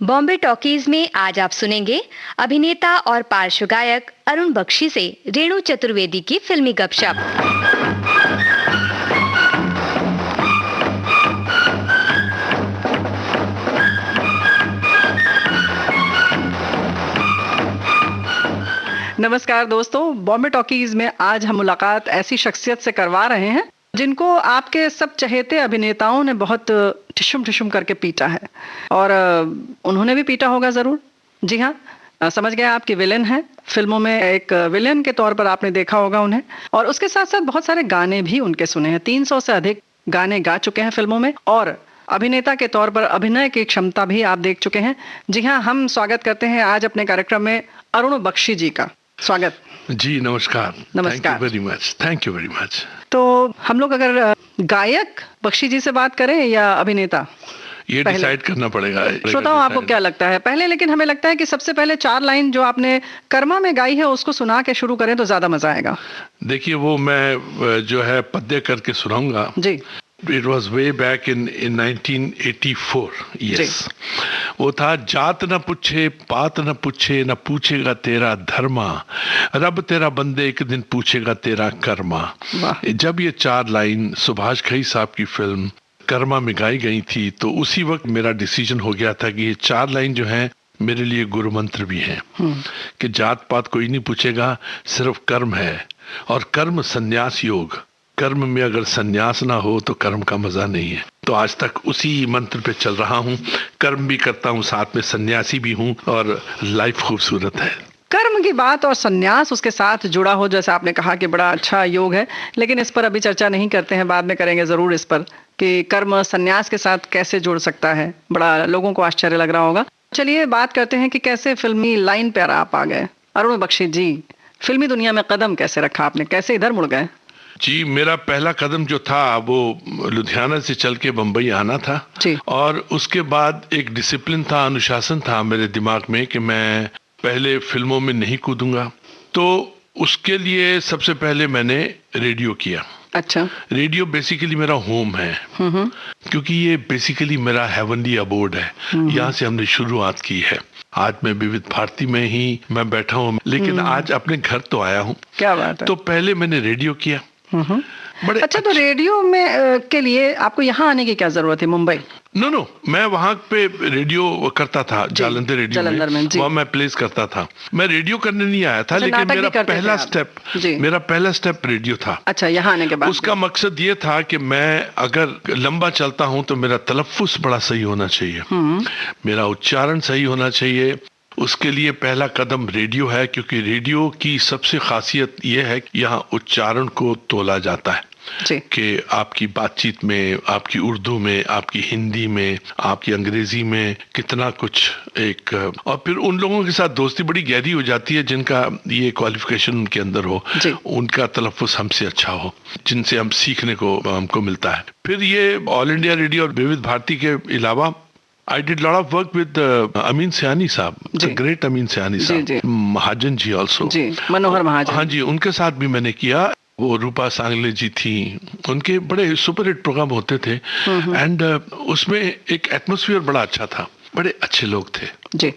Bombay talkies में आज आप सुनेंगे अभिनेता और पार्श्व गायक अरुण बख्शी से रेणु चतुर्वेदी की फिल्मी गपशप। नमस्कार दोस्तों, बॉम्बे टॉकीज में आज हम मुलाकात ऐसी शख्सियत से करवा रहे हैं जिनको आपके सब चहेते अभिनेताओं ने बहुत ठिशुम ठिशुम करके पीटा है और उन्होंने भी पीटा होगा ज़रूर। जी हाँ, समझ गए, आपके विलेन हैं। फिल्मों में एक विलेन के तौर पर आपने देखा होगा उन्हें, और उसके साथ साथ बहुत सारे गाने भी उनके सुने हैं। 300 से अधिक गाने गा चुके हैं फिल्मों में, और अभिनेता के तौर पर अभिनय की क्षमता भी आप देख चुके हैं। जी हाँ, हम स्वागत करते हैं आज अपने कार्यक्रम में अरुण बख्शी जी का। स्वागत जी। नमस्कार। नमस्कार। Thank you very much. तो हम लोग अगर गायक बख्शी जी से बात करें या अभिनेता, ये डिसाइड करना पड़ेगा। श्रोताओं, आपको क्या लगता है पहले? लेकिन हमें लगता है कि सबसे पहले 4 लाइन जो आपने कर्मा में गाई है उसको सुना के शुरू करें तो ज्यादा मजा आएगा। देखिए, वो मैं जो है पद्य करके सुनाऊंगा जी। It was way back in 1984. Yes. वो था, जात न पूछे पात न पूछे न पूछेगा तेरा धर्मा, रब तेरा बंदे एक दिन पूछेगा तेरा कर्मा। जब ये 4 लाइन सुभाष घई साहब की फिल्म कर्मा में गाई गई थी तो उसी वक्त मेरा डिसीजन हो गया था कि ये 4 लाइन जो हैं मेरे लिए गुरु मंत्र भी हैं कि जात पात कोई नहीं पूछेगा, सिर्फ कर्म है, और कर्म संन्यास योग। कर्म में अगर संन्यास ना हो तो कर्म का मजा नहीं है। तो आज तक उसी मंत्र पे चल रहा हूँ, कर्म भी करता हूँ, साथ में सन्यासी भी हूँ, और लाइफ खूबसूरत है। कर्म की बात और सन्यास उसके साथ जुड़ा हो, जैसे आपने कहा कि बड़ा अच्छा योग है, लेकिन इस पर अभी चर्चा नहीं करते हैं, बाद में करेंगे जरूर इस पर कि कर्म सन्यास के साथ कैसे जुड़ सकता है। बड़ा लोगों को आश्चर्य लग रहा होगा। चलिए बात करते हैं कि कैसे फिल्मी लाइन पर आप आ गए। अरुण बख्शी जी, फिल्मी दुनिया में कदम कैसे रखा आपने, कैसे इधर मुड़ गए? जी, मेरा पहला कदम जो था वो लुधियाना से चल के बम्बई आना था जी। और उसके बाद एक डिसिप्लिन था, अनुशासन था मेरे दिमाग में कि मैं पहले फिल्मों में नहीं कूदूंगा। तो उसके लिए सबसे पहले मैंने रेडियो किया। अच्छा। रेडियो बेसिकली मेरा होम है, क्योंकि ये बेसिकली मेरा हेवनली अबोर्ड है। यहाँ से हमने शुरुआत की है। आज मैं विविध भारती में ही मैं बैठा हूँ, लेकिन आज अपने घर तो आया हूँ। क्या बात है। तो पहले मैंने रेडियो किया। बड़े अच्छा, तो रेडियो में के लिए आपको यहाँ आने की क्या जरूरत है मुंबई? नो, मैं वहाँ पे रेडियो करता था, जालंधर रेडियो में वहाँ मैं प्लेस करता था। मैं रेडियो करने नहीं आया था, लेकिन मेरा पहला स्टेप रेडियो था। अच्छा, यहाँ आने के बाद उसका मकसद ये था कि मैं अगर लंबा चलता हूँ तो मेरा तलफ्फुज़ बड़ा सही होना चाहिए, मेरा उच्चारण सही होना चाहिए। उसके लिए पहला कदम रेडियो है, क्योंकि रेडियो की सबसे खासियत यह है कि यहाँ उच्चारण को तोला जाता है कि आपकी बातचीत में, आपकी उर्दू में, आपकी हिंदी में, आपकी अंग्रेजी में कितना कुछ एक, और फिर उन लोगों के साथ दोस्ती बड़ी गहरी हो जाती है जिनका ये क्वालिफिकेशन उनके अंदर हो, उनका तलफ्फुज़ हमसे अच्छा हो, जिनसे हम सीखने को हमको मिलता है। फिर ये ऑल इंडिया रेडियो और विविध भारती के अलावा I did lot of work with Amin Sayani साहब, the great Amin Sayani साहब, महाजन जी also, मनोहर महाजन। हाँ जी, उनके साथ भी मैंने किया। वो रूपा सांगले जी थी, उनके बड़े सुपर हिट प्रोग्राम होते थे, एंड उसमें एक एटमॉस्फेयर बड़ा अच्छा था, बड़े अच्छे लोग थे जी।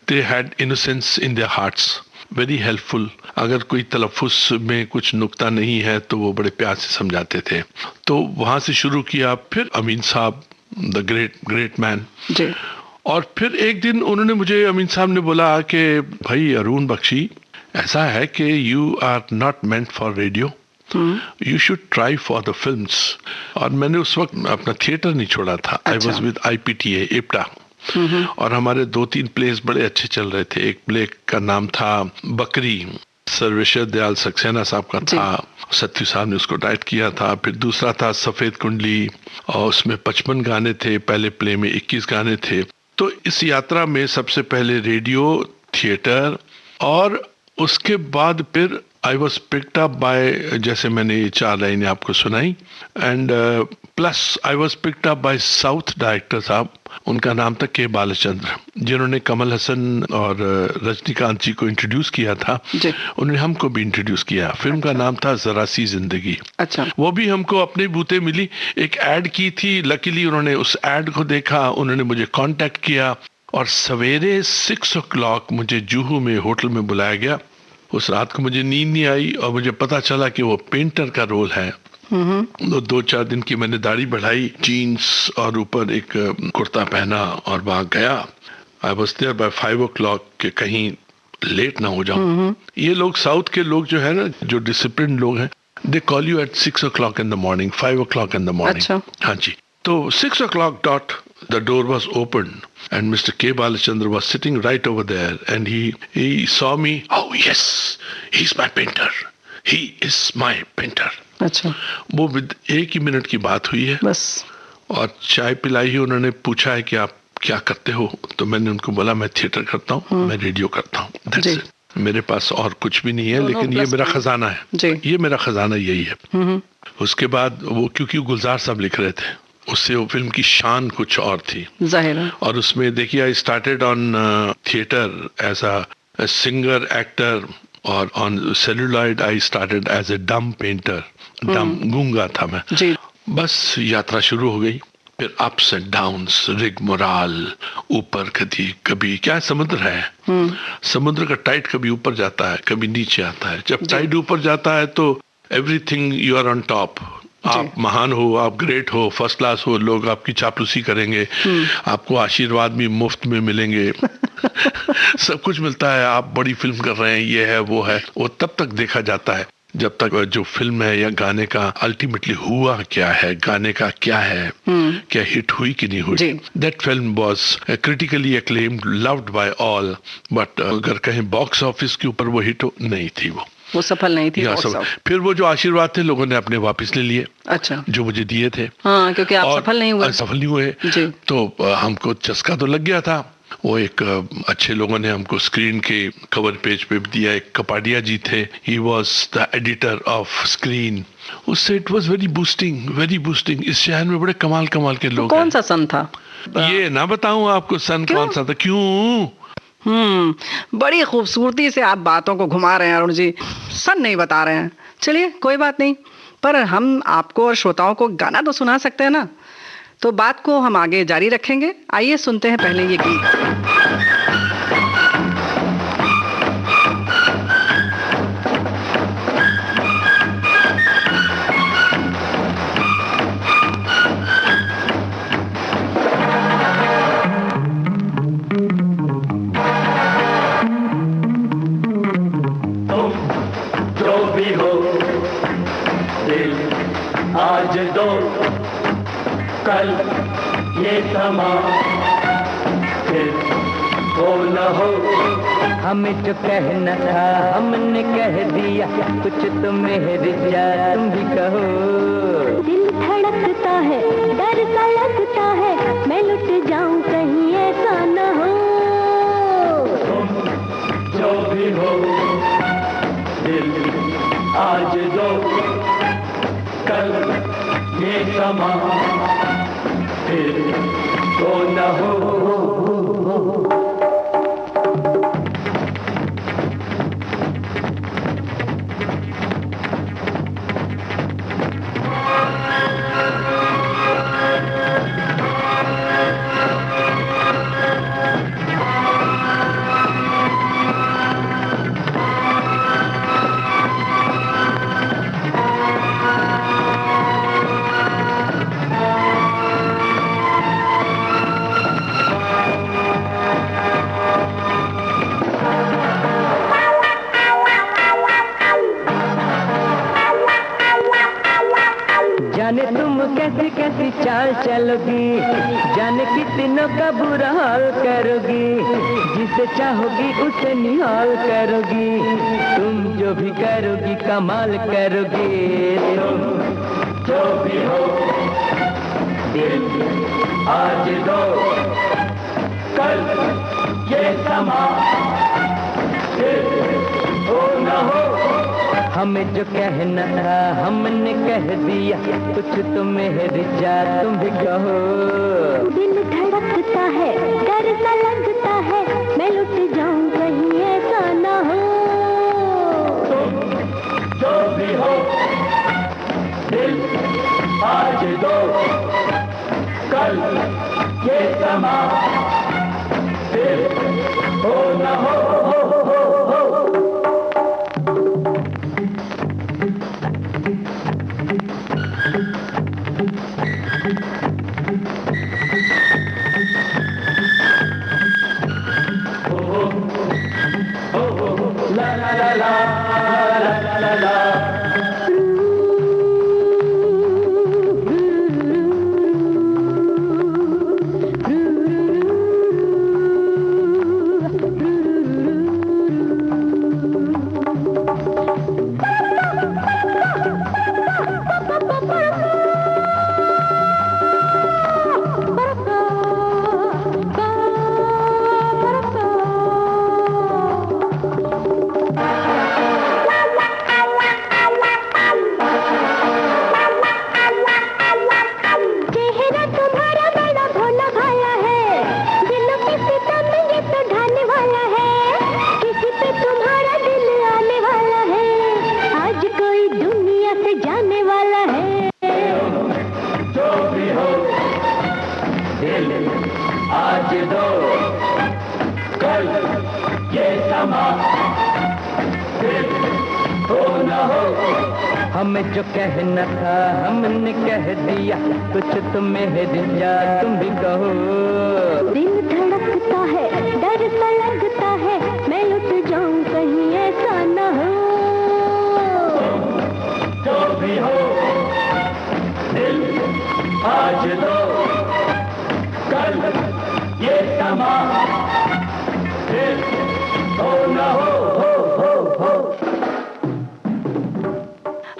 They had innocence in their hearts, very helpful। अगर कोई तलफ्फुज़ में कुछ नुक्ता नहीं है तो वो बड़े प्यार से समझाते थे। तो वहाँ से शुरू किया। फिर अमीन साहब, द ग्रेट मैन जी। और फिर एक दिन उन्होंने मुझे, अमीन साहब ने बोला कि भाई अरुण बख्शी, ऐसा है कि you are not meant for radio, you should try for the films. और मैंने उस वक्त अपना थिएटर नहीं छोड़ा था। I was with IPTA IPTA, और हमारे 2-3 प्लेस बड़े अच्छे चल रहे थे। एक प्ले का नाम था बकरी, सर्वेश्वर दयाल सक्सेना साहब का था, सत्यू साहब ने उसको डायरेक्ट किया था। फिर दूसरा था सफेद कुंडली, और उसमें 55 गाने थे, पहले प्ले में 21 गाने थे। तो इस यात्रा में सबसे पहले रेडियो, थिएटर, और उसके बाद फिर I was picked up by, जैसे मैंने ये 4 लाइनें आपको सुनाई, and plus I was picked up by south director साहब, उनका नाम था के बालचंद्र, जिन्होंने कमल हसन और रजनीकांत जी को इंट्रोड्यूस किया था। उन्होंने हमको भी इंट्रोड्यूस किया। फिल्म का नाम था जरा सी जिंदगी। अच्छा। वो भी हमको अपने बूते मिली। एक ऐड की थी, लकीली उन्होंने उस ऐड को देखा, उन्होंने मुझे कांटेक्ट किया, और सवेरे 6 o'clock मुझे जुहू में होटल में बुलाया गया। उस रात को मुझे नींद नहीं आई और मुझे पता चला कि वो पेंटर का रोल है। तो 2-4 दिन की मैंने दाढ़ी बढ़ाई, जीन्स और ऊपर एक कुर्ता पहना और वहां गया। I was there bye 5 o'clock के कहीं लेट ना हो जाऊं। ये लोग साउथ के लोग जो है ना, जो डिसिप्लिन लोग हैं, they call you at 6 o'clock in the morning, 5 o'clock in the morning। अच्छा। हाँ जी। तो 6 o'clock dot the door was opened and Mr. K. Balachandra was sitting right over there and he saw me. Oh yes, he's my painter. He is my painter। अच्छा। वो एक ही minute की बात हुई है बस। और चाय पिलाई ही। उन्होंने पूछा है कि आप क्या करते हो, तो मैंने उनको बोला मैं थिएटर करता हूँ, मैं रेडियो करता हूँ। That's it। मेरे पास और कुछ भी नहीं है, लेकिन ये मेरा खजाना है। ये मेरा खजाना यही है। उसके बाद वो, क्योंकि गुलजार साहब लिख रहे थे, उससे वो फिल्म की शान कुछ और थी, जाहिर है। और उसमें देखिए, I started on theatre as a singer actor, और on celluloid I started as a dumb painter. डम, गूंगा था मैं जी। बस यात्रा शुरू हो गई। फिर ups and downs, rig morale, ऊपर कभी क्या समुद्र है, समुद्र का टाइड कभी ऊपर जाता है, कभी नीचे आता है। जब टाइड ऊपर जाता है तो everything you are on top. आप महान हो, आप ग्रेट हो, फर्स्ट क्लास हो, लोग आपकी चापलूसी करेंगे, आपको आशीर्वाद भी मुफ्त में मिलेंगे। सब कुछ मिलता है, आप बड़ी फिल्म कर रहे हैं, ये है वो है। वो तब तक देखा जाता है जब तक जो फिल्म है या गाने का अल्टीमेटली हुआ क्या है, गाने का क्या है, क्या हिट हुई कि नहीं हुई। That film was critically acclaimed, loved by all, but अगर कहीं बॉक्स ऑफिस के ऊपर वो हिट नहीं थी, वो सफल नहीं थी। फिर वो जो आशीर्वाद थे लोगों ने अपने वापस ले लिए। अच्छा। जो मुझे दिए थे। हाँ, क्योंकि आप सफल नहीं हुए। तो हमको चस्का तो लग गया था। वो एक अच्छे लोगों ने हमको स्क्रीन के कवर पेज पे दिया। एक कपाडिया जी थे, he was the editor of screen. उससे इट वॉज वेरी बूस्टिंग। इस शहर में बड़े कमाल के लोग। कौन सा सन था ये ना बताऊं आपको, सन कौन सा था, क्यों? बड़ी खूबसूरती से आप बातों को घुमा रहे हैं अरुण जी, सन नहीं बता रहे हैं। चलिए कोई बात नहीं, पर हम आपको और श्रोताओं को गाना तो सुना सकते हैं ना, तो बात को हम आगे जारी रखेंगे। आइए सुनते हैं पहले ये गीत। आज दो कल ये समा फिर हो न हो। हमें जो कहना था हमने कह दिया, कुछ तो मेरी जान तुम भी कहो। दिल धड़कता है, डर सा लगता है, मैं लुट जाऊं कहीं ऐसा न हो। तुम जो भी हो दिल आज दो कल ये समा फिर तो न हो। जाने तुम कैसी कैसी चाल चलोगी, जाने कितनों का बुरा हाल करोगी, जिसे चाहोगी उसे निहाल करोगी, तुम जो भी करोगी कमाल करोगी। तुम जो भी हो दिल आज दो कल ये समा फिर हो न हो। हमें जो कहना था हमने कह दिया, कुछ तो मेरी जान तुम भी कहो। दिल धड़कता है, डर सा लगता है, मैं लुट जाऊं कहीं ऐसा न हो। तुम जो भी हो दिल आज दो कल ये समा हमें जो कहना था हमने कह दिया, कुछ तुम्हें दिया तुम भी कहो। दिल धड़कता है, डर सा लगता है, मैं लुट जाऊं कहीं ऐसा न हो। जो भी हो दिल आज दो, कल ये समा फिर हो न हो।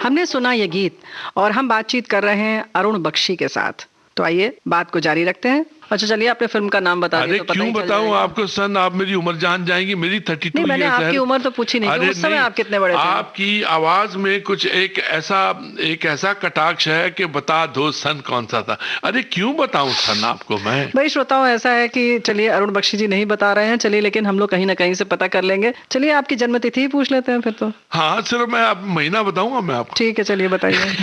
हमने सुना ये गीत और हम बातचीत कर रहे हैं अरुण बख्शी के साथ। तो आइए बात को जारी रखते हैं। अच्छा चलिए, आपने फिल्म का नाम बता दिया तो पता क्यों ही चल बताऊं जाएगा। आपको सन, आप मेरी उम्र जान जाएंगी। मेरी 32 नहीं, मैंने आपकी उम्र तो पूछी नहीं कि उस समय आप कितने बड़े थे। आपकी आवाज में कुछ एक ऐसा कटाक्ष है कि बता दो सन कौन सा था। अरे क्यों बताऊं सन आपको मैं। भाई श्रोताओं, ऐसा है कि चलिए अरुण बख्शी जी नहीं बता रहे हैं, चलिए लेकिन हम लोग कहीं ना कहीं से पता कर लेंगे। चलिए आपकी जन्म तिथि ही पूछ लेते हैं फिर तो। हाँ सिर्फ मैं आप महीना बताऊंगा मैं आपको। ठीक है, चलिए बताइए।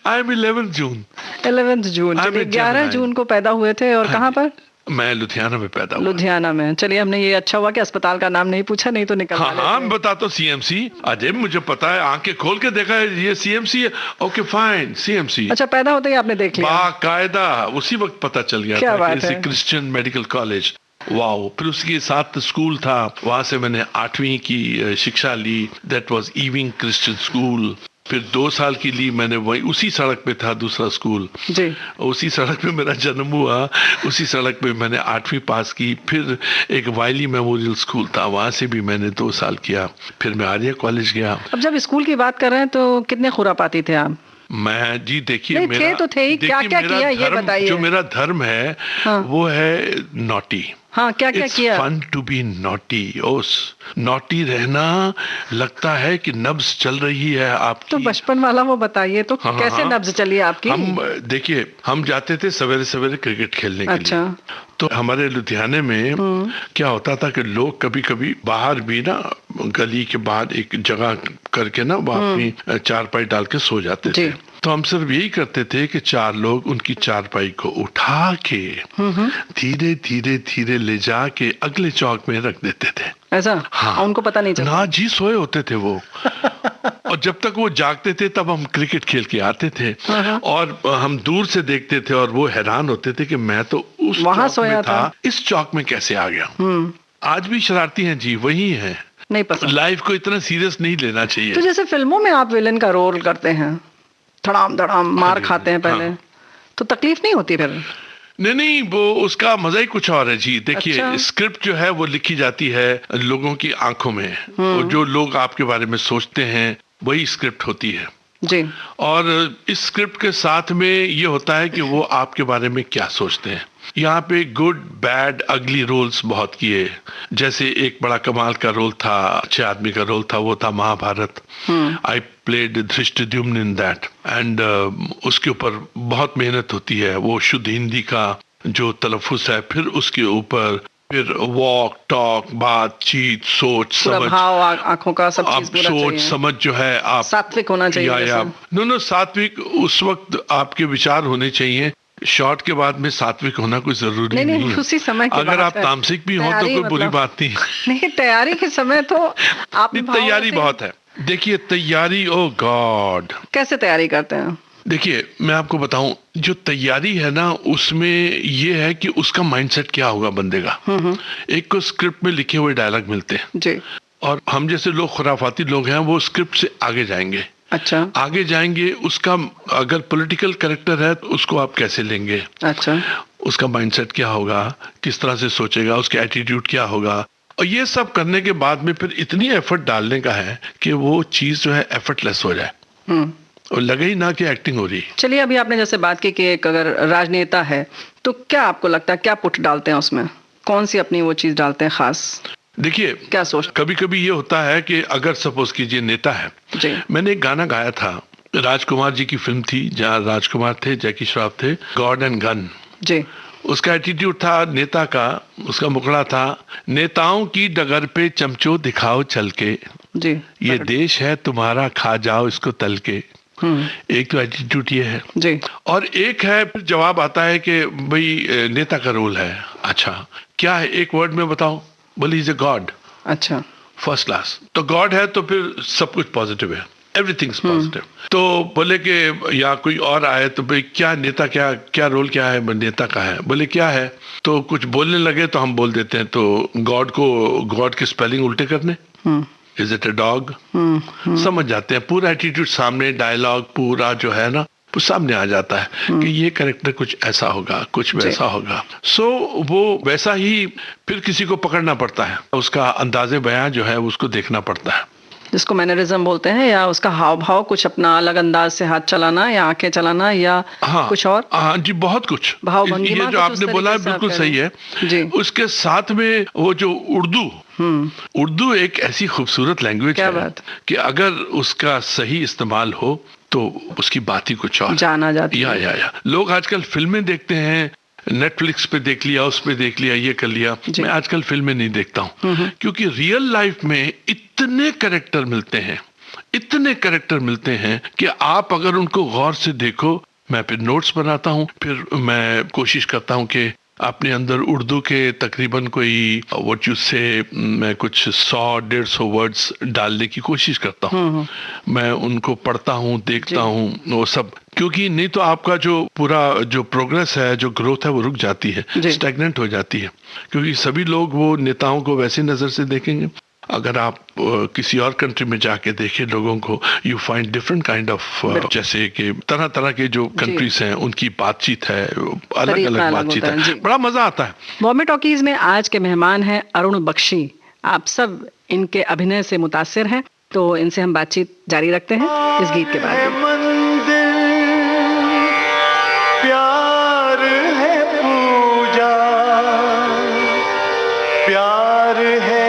आई एम 11 जून। 11 जून। चलिए 11 जून को पैदा हुए थे और कहाँ पर? मैं लुधियाना में पैदा हुआ। लुधियाना में। चलिए हमने ये अच्छा हुआ कि अस्पताल का नाम नहीं पूछा, नहीं तो निकल हाँ मैं बताता हूँ CMC। अजय मुझे पता है, आंखें खोल के देखा है, ये CMC है। Okay fine, CMC। अच्छा, पैदा होते ही आपने देख लिया? बाकायदा उसी वक्त पता चल गया क्या था बात कि है? Christian medical college. वाओ। फिर उसके साथ स्कूल था, वहां से मैंने 8वीं की शिक्षा ली। That was Ewing Christian school. फिर 2 साल की ली मैंने, वही उसी सड़क पे था दूसरा स्कूल जी। उसी सड़क पे मेरा जन्म हुआ, उसी सड़क पे मैंने 8वीं पास की। फिर एक वाइली मेमोरियल स्कूल था, वहां से भी मैंने 2 साल किया। फिर मैं आर्य कॉलेज गया। अब जब स्कूल की बात कर रहे हैं तो कितने खुरापाती थे आप? मैं जी देखिए, नहीं, मेरा थे तो थे ही, क्या-क्या किया ये बताइए। जो मेरा धर्म है हाँ। वो है नॉटी। हाँ, क्या-क्या किया? Fun to be naughty. Naughty रहना लगता है कि नब्ज चल रही है आपकी। तो बचपन वाला वो बताइए तो। हाँ, कैसे हाँ। नब्ज चली आपकी? हम देखिए, हम जाते थे सवेरे सवेरे क्रिकेट खेलने के अच्छा। लिए। तो हमारे लुधियाने में क्या होता था कि लोग कभी कभी बाहर भी ना, गली के बाहर एक जगह करके ना वहाँ अपनी चारपाई डाल के सो जाते थे। तो हम सिर्फ यही करते थे कि 4 लोग उनकी चारपाई को उठा के धीरे धीरे धीरे ले जाके अगले चौक में रख देते थे। ऐसा? हाँ। उनको पता नहीं चला? ना जी, सोए होते थे वो। और जब तक वो जागते थे तब हम क्रिकेट खेल के आते थे। और हम दूर से देखते थे और वो हैरान होते थे कि मैं तो उस वहां चौक सोया में था, इस चौक में कैसे आ गया। आज भी शरारती हैं जी, वही हैं। नहीं पसंद। लाइफ को इतना सीरियस नहीं लेना चाहिए। तो जैसे फिल्मों में आप विलेन का रोल करते हैं, धड़ाम धड़ाम मार खाते हैं पहले, तो तकलीफ नहीं होती फिर? नहीं, वो उसका मजा ही कुछ और है जी। देखिए, अच्छा। स्क्रिप्ट जो है वो लिखी जाती है लोगों की आंखों में। और जो लोग आपके बारे में सोचते हैं वही स्क्रिप्ट होती है जी। और इस स्क्रिप्ट के साथ में ये होता है कि वो आपके बारे में क्या सोचते हैं। यहाँ पे गुड बैड अगली रोल्स बहुत किए। जैसे एक बड़ा कमाल का रोल था, अच्छे आदमी का रोल था, वो था Mahabharat. I played Dhrishtadyumna in that and उसके ऊपर बहुत मेहनत होती है। वो शुद्ध हिंदी का जो तलफ़ुज़ है, फिर उसके ऊपर फिर वॉक टॉक, बातचीत, सोच समझ, भाव, आंखों का सब चीज पूरा सोच चाहिए। समझ जो है आप सात्विक होना चाहिए जैसे। नो सात्विक उस वक्त आपके विचार होने चाहिए। शॉर्ट के बाद में सात्विक होना कोई जरूरी नहीं है। उसी समय की अगर बात आप है। तामसिक भी हो तो कोई बुरी बात नहीं। नहीं, तैयारी के समय तो आप तैयारी बहुत है। देखिए तैयारी, ओ गॉड, कैसे तैयारी करते हैं? देखिए, मैं आपको बताऊं, जो तैयारी है ना, उसमें ये है कि उसका माइंडसेट क्या होगा बंदे का। एक को स्क्रिप्ट में लिखे हुए डायलॉग मिलते हैं जी, और हम जैसे लोग खुराफाती लोग हैं, वो स्क्रिप्ट से आगे जाएंगे। अच्छा, आगे जाएंगे, उसका अगर पॉलिटिकल कैरेक्टर है तो उसको आप कैसे लेंगे, अच्छा, उसका माइंडसेट क्या होगा, किस तरह से सोचेगा, उसका एटीट्यूड क्या होगा, और ये सब करने के बाद में फिर इतनी एफर्ट डालने का है कि वो चीज जो है एफर्टलेस हो जाए और लगे ही ना कि एक्टिंग हो रही है। चलिए, अभी आपने जैसे बात की कि एक अगर राजनेता है तो क्या आपको लगता है, क्या पुट डालते हैं उसमें, कौन सी अपनी वो चीज डालते हैं खास? देखिए, क्या सोच, कभी कभी ये होता है कि अगर सपोज कीजिए नेता है, जी, मैंने एक गाना गाया था, राजकुमार जी की फिल्म थी जहाँ राजकुमार थे, जैकी श्रॉफ थे, गॉड एंड गन। जी, उसका एटीट्यूड था नेता का, उसका मुखड़ा था, नेताओं की डगर पे चमचो दिखाओ चल के, जी, ये देश है तुम्हारा खा जाओ इसको तल के। एक तो एटीट्यूड ये है जी, और एक है फिर जवाब आता है कि भाई नेता का रोल है, अच्छा क्या है, एक वर्ड में बताओ, बोले इज ए गॉड, अच्छा, फर्स्ट क्लास। तो गॉड है तो फिर सब कुछ पॉजिटिव है, एवरीथिंग इज पॉजिटिव। तो बोले कि या कोई और आए तो भाई क्या नेता, क्या क्या रोल क्या है नेता का है, बोले क्या है, तो कुछ बोलने लगे तो हम बोल देते हैं, तो गॉड की स्पेलिंग उल्टे करने, इज इट ए डॉग, समझ जाते हैं, पूरा एटीट्यूड सामने, डायलॉग पूरा जो है ना वो सामने आ जाता है कि ये कैरेक्टर कुछ ऐसा होगा, कुछ वैसा होगा। सो वो वैसा ही फिर किसी को पकड़ना पड़ता है, उसका अंदाजे बयां जो है उसको देखना पड़ता है, जिसको मैनरिज्म बोलते हैं, या उसका हाव भाव, कुछ अपना अलग अंदाज से हाथ चलाना या आंखें चलाना या कुछ और। हाँ जी, बहुत कुछ भाव ये भंगिमा जो आपने बोला है बिल्कुल सही है जी। उसके साथ में वो जो उर्दू एक ऐसी खूबसूरत लैंग्वेज है कि अगर उसका सही इस्तेमाल हो तो उसकी बात ही कुछ और जाना जाती है। या लोग आजकल फिल्में देखते हैं, नेटफ्लिक्स पे देख लिया, उस पे देख लिया, ये कर लिया। मैं आजकल फिल्में नहीं देखता हूँ क्योंकि रियल लाइफ में इतने कैरेक्टर मिलते हैं कि आप अगर उनको गौर से देखो, मैं फिर नोट्स बनाता हूँ, फिर मैं कोशिश करता हूँ कि अपने अंदर उर्दू के तकरीबन कोई व्हाट यू से मैं कुछ 100-150 वर्ड्स डालने की कोशिश करता हूँ। मैं उनको पढ़ता हूँ, देखता हूँ, वो सब, क्योंकि नहीं तो आपका जो पूरा जो प्रोग्रेस है, जो ग्रोथ है, वो रुक जाती है, स्टैग्नेंट हो जाती है, क्योंकि सभी लोग वो नेताओं को वैसी नजर से देखेंगे। अगर आप किसी और कंट्री में जाके देखें लोगों को, you find different kind of, जैसे कि तरह तरह के जो कंट्रीज हैं उनकी बातचीत है, अलग अलग बातचीत है, बड़ा मजा आता है। बॉम्बे टॉकीज में आज के मेहमान हैं अरुण बख्शी। आप सब इनके अभिनय से मुतासिर हैं, तो इनसे हम बातचीत जारी रखते हैं इस गीत के बाद। प्यार है पूजा, प्यार है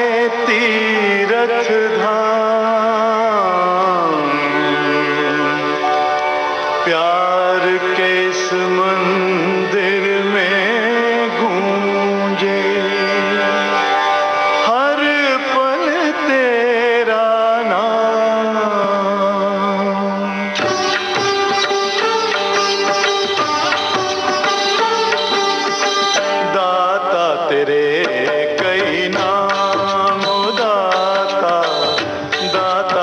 तीरथ धाम, प्यार के इस मंदिर में गूंजे हर पल तेरा नाम। दाता तेरे कई नाम, दाता दाता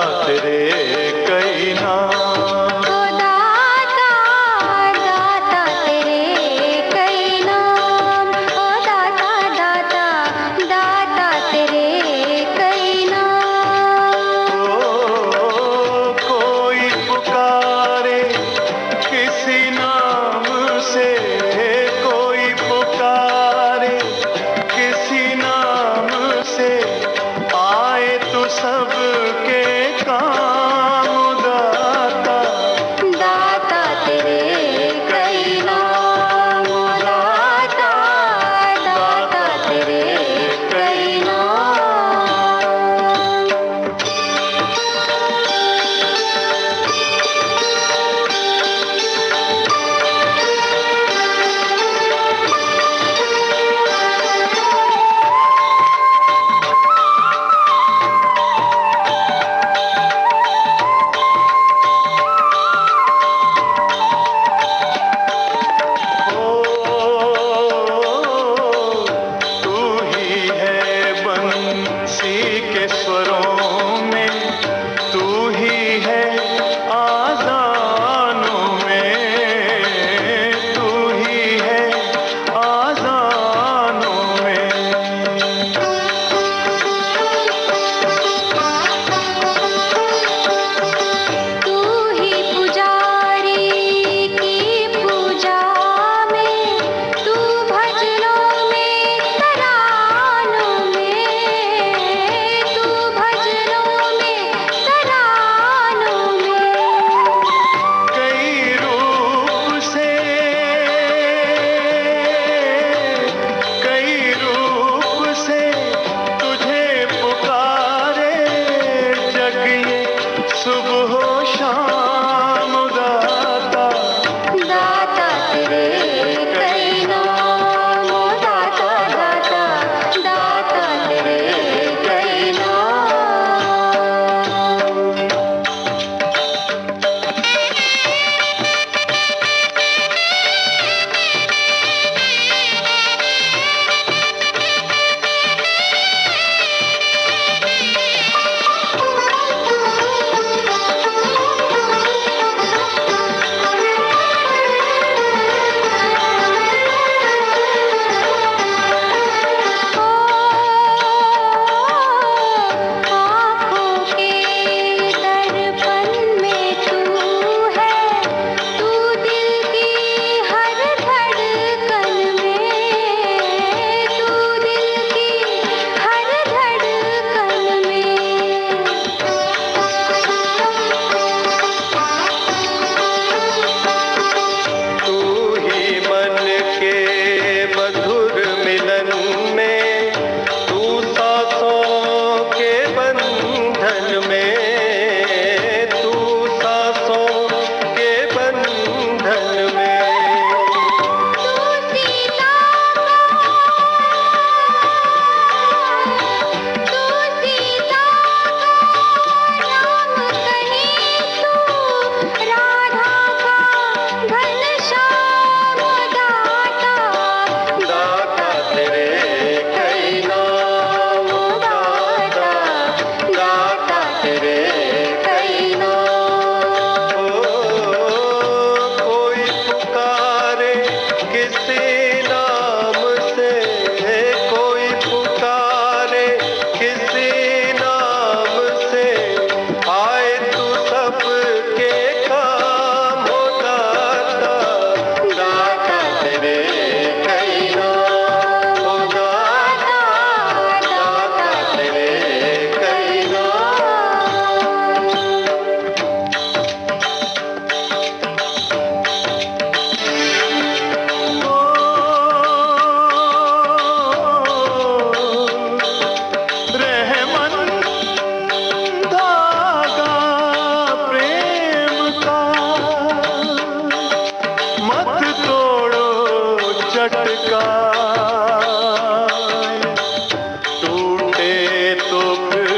कटे तो फिर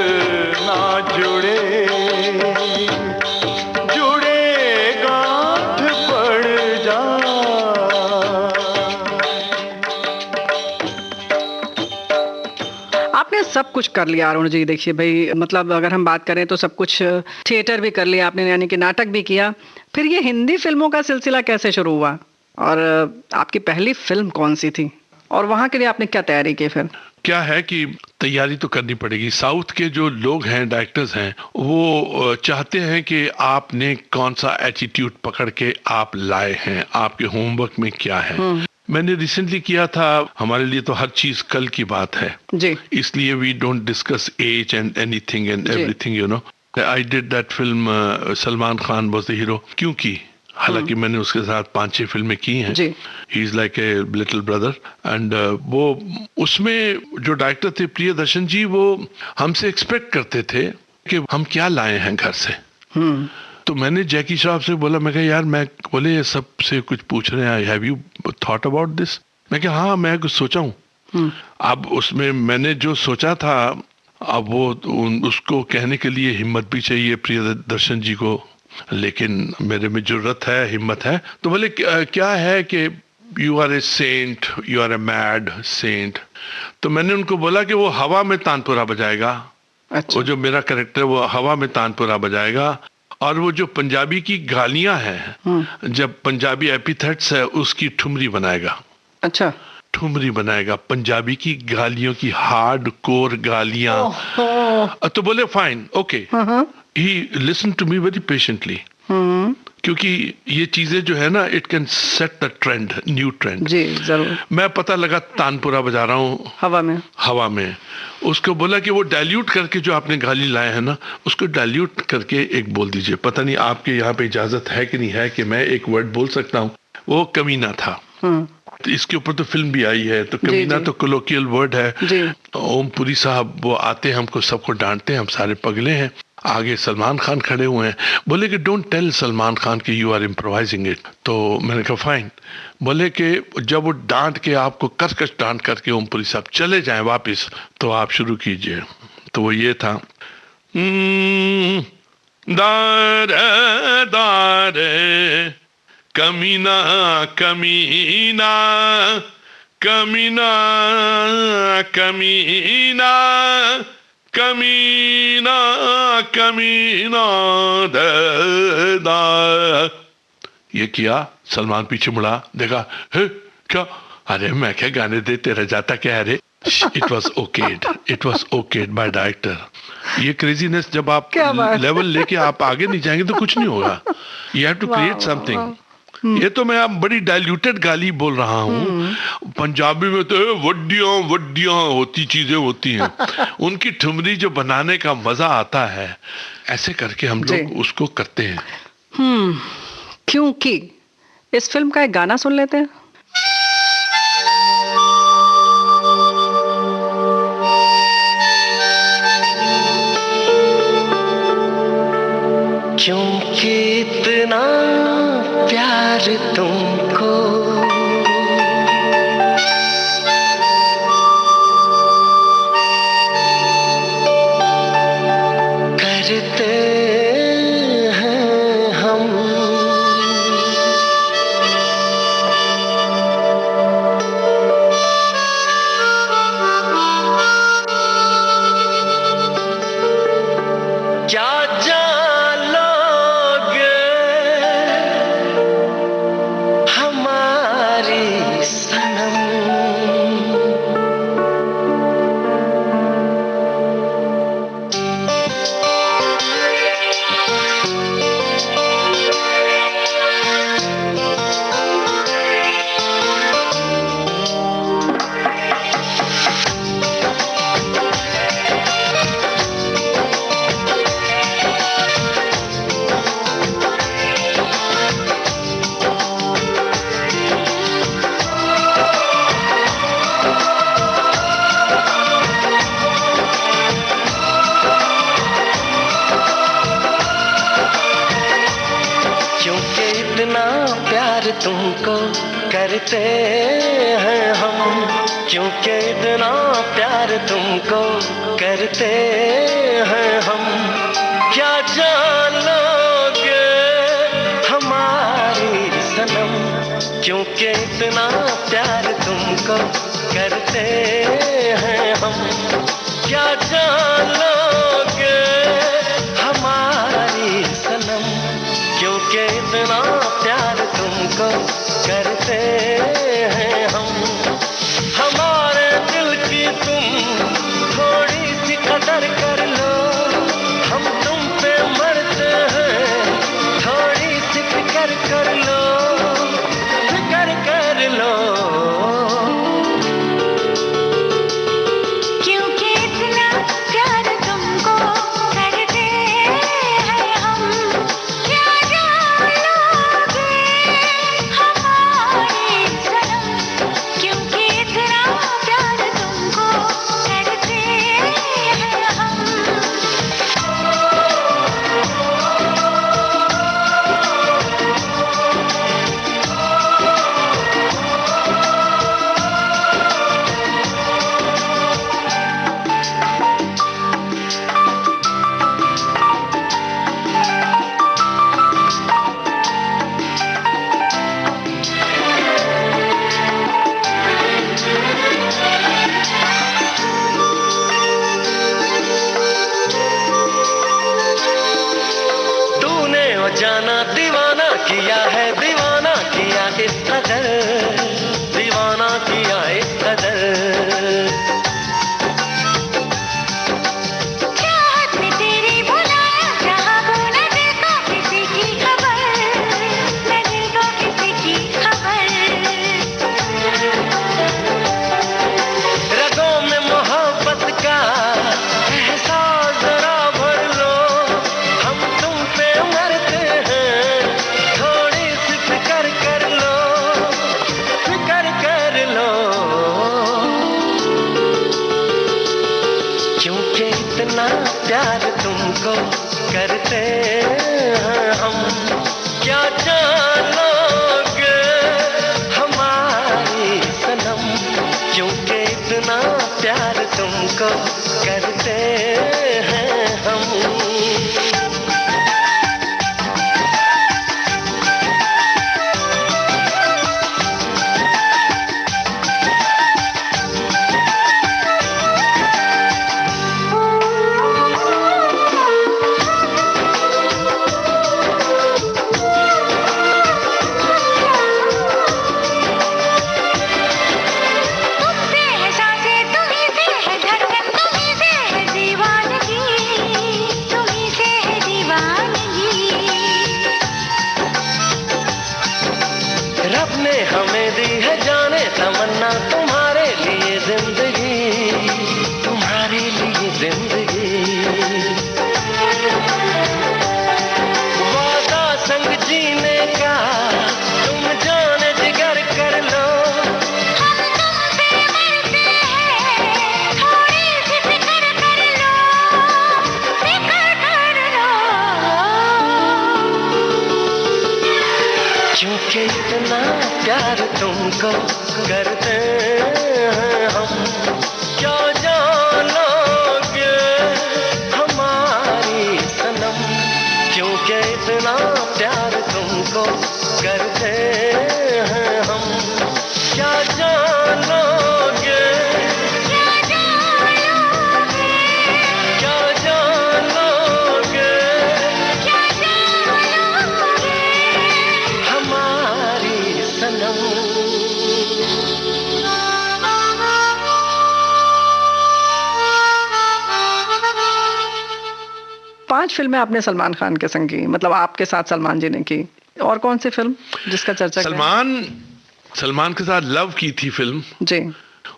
ना जुड़े, जुड़े गांठ पड़ जाए। आपने सब कुछ कर लिया अरुण जी, देखिए भाई, मतलब अगर हम बात करें तो सब कुछ, थिएटर भी कर लिया आपने, यानी कि नाटक भी किया। फिर ये हिंदी फिल्मों का सिलसिला कैसे शुरू हुआ, और आपकी पहली फिल्म कौन सी थी, और वहां के लिए आपने क्या तैयारी की? फिर क्या है कि तैयारी तो करनी पड़ेगी। साउथ के जो लोग हैं, डायरेक्टर्स हैं, वो चाहते हैं कि आपने कौन सा एटीट्यूड पकड़ के आप लाए हैं, आपके होमवर्क में क्या है। मैंने रिसेंटली किया था, हमारे लिए तो हर चीज कल की बात है जी, इसलिए we don't discuss age and anything and everything, you know. I did that film, Salman Khan was the hero, क्योंकि हालांकि मैंने उसके साथ 5-6 फिल्में की हैं। He is like a little brother, and वो उसमें जो डायरेक्टर थे प्रियदर्शन जी, वो हमसे एक्सपेक्ट करते थे कि हम क्या लाए हैं घर से। तो मैंने जैकी श्रॉफ से बोला, मैं कहा यार, मैं बोले ये सब से कुछ पूछ रहे हैं, have you thought about this? मैं कहा हाँ, मैं कुछ सोचा हूँ। अब उसमें मैंने जो सोचा था, अब वो उसको कहने के लिए हिम्मत भी चाहिए प्रियदर्शन जी को, लेकिन मेरे में जरूरत है, हिम्मत है। तो बोले क्या है कि you are a saint, you are a mad saint. तो मैंने उनको बोला कि वो हवा में तानपुरा बजाएगा। अच्छा। वो जो मेरा कैरेक्टर, वो हवा में तानपुरा बजाएगा, और वो जो पंजाबी की गालियां हैं, जब पंजाबी एपिथेट्स है, उसकी ठुमरी बनाएगा। अच्छा, ठुमरी बनाएगा पंजाबी की गालियों की, हार्ड कोर गालियां। तो बोले fine, okay. He listen to me very patiently, क्योंकि ये चीजें जो है ना, it can set the trend, new trend. जी जरूर। मैं पता लगा तानपुरा बजा रहा हूँ हवा में। उसको बोला कि वो डाइल्यूट करके, जो आपने गाली लाए हैं ना, उसको डाइल्यूट करके एक बोल दीजिए। पता नहीं आपके यहाँ पे इजाजत है कि नहीं है कि मैं एक वर्ड बोल सकता हूँ। वो कमीना था। तो इसके ऊपर तो फिल्म भी आई है। तो कमीना तो कोलोकियल वर्ड है। ओम पुरी साहब वो आते हैं, हमको सबको डांटते हैं, हम सारे पगले हैं। आगे सलमान खान खड़े हुए हैं, बोले कि डोंट टेल सलमान खान कि यू आर इम्प्रोवाइजिंग इट। तो मैंने कहा फाइन। बोले कि जब वो डांट के आपको कस डांट करके ओम पुरी साहब चले जाएं वापस, तो आप शुरू कीजिए। तो वो ये था, दारे दारे कमीना कमीना कमीना कमीना कमीना कमीना दे दा। ये किया, सलमान पीछे मुड़ा, देखा, हे क्या, अरे मैं क्या गाने देते रह जाता क्या है रे। It was okayed, it was okayed by director. ये क्रेजीनेस जब आप लेवल लेके आप आगे नहीं जाएंगे तो कुछ नहीं होगा। You have to create something. ये तो मैं अब बड़ी डाइल्यूटेड गाली बोल रहा हूँ। पंजाबी में तो वड्डियां वड्डियां होती चीजें होती हैं। उनकी ठुमरी जो बनाने का मजा आता है, ऐसे करके हम लोग उसको करते हैं। क्योंकि इस फिल्म का एक गाना सुन लेते हैं। क्योंकि इतना प्यार तुमको करते हैं हम, क्या तुमको करते हैं हम, क्योंकि इतना प्यार तुमको करते हैं हम। क्या जान लोगे हमारी सनम, क्योंकि इतना प्यार तुमको करते हैं हम। क्या जान लोगे हमारी सनम, क्योंकि इतना प्यार तुमको करते हैं हम। हमारे दिल की तुम थोड़ी सी कदर कर लो, हम तुम पे मरते हैं, थोड़ी सी फिक्र कर लो, फिक्र कर लो। जाना दीवाना किया है, दीवाना किया इस कदर, दीवाना किया इस कदर। चाहत में तेरी बुलाया, जहाँ वो न देखा किसी की खबर, न देखा किसी की खबर। रगों में मोहब्बत का एहसास जरा भर लो, हम तुम पे मरते हैं, थोड़ी सी फिक्र कर लो, फिक्र कर लो। क्योंकि इतना प्यार तुमको करते हैं हम। क्या जान लोगे हमारी सनम, क्योंकि इतना प्यार तुमको करते हैं हम। तुमसे है सांसें, तुम्हीं से है धड़कन, तुम्हीं से है दीवानगी, तुम्हीं से है दीवानगी। रब ने हमें दी है जाने तमन्ना, तुम्हारे लिए जिंदगी, तुम्हारे लिए जिंदगी। वादा संग जीने का तुम जाने जिगर कर लो, हम तुम पे मरते हैं, थोड़ी सी फिक्र कर लो, फिक्र कर लो। क्योंकि इतना प्यार तुमको करते हैं हम। क्या जान लोगे हमारी सनम, क्योंकि इतना प्यार तुमको करते हैं हम। क्या जान लोगे, क्या जान लोगे, क्या जान लोगे क्या जान लोगे। हमारी सनम। 5 फिल्में आपने सलमान खान के संग की, मतलब आपके साथ सलमान जी ने की। और कौन सी फिल्म जिसका चर्चा करें? सलमान के साथ लव की थी फिल्म जी।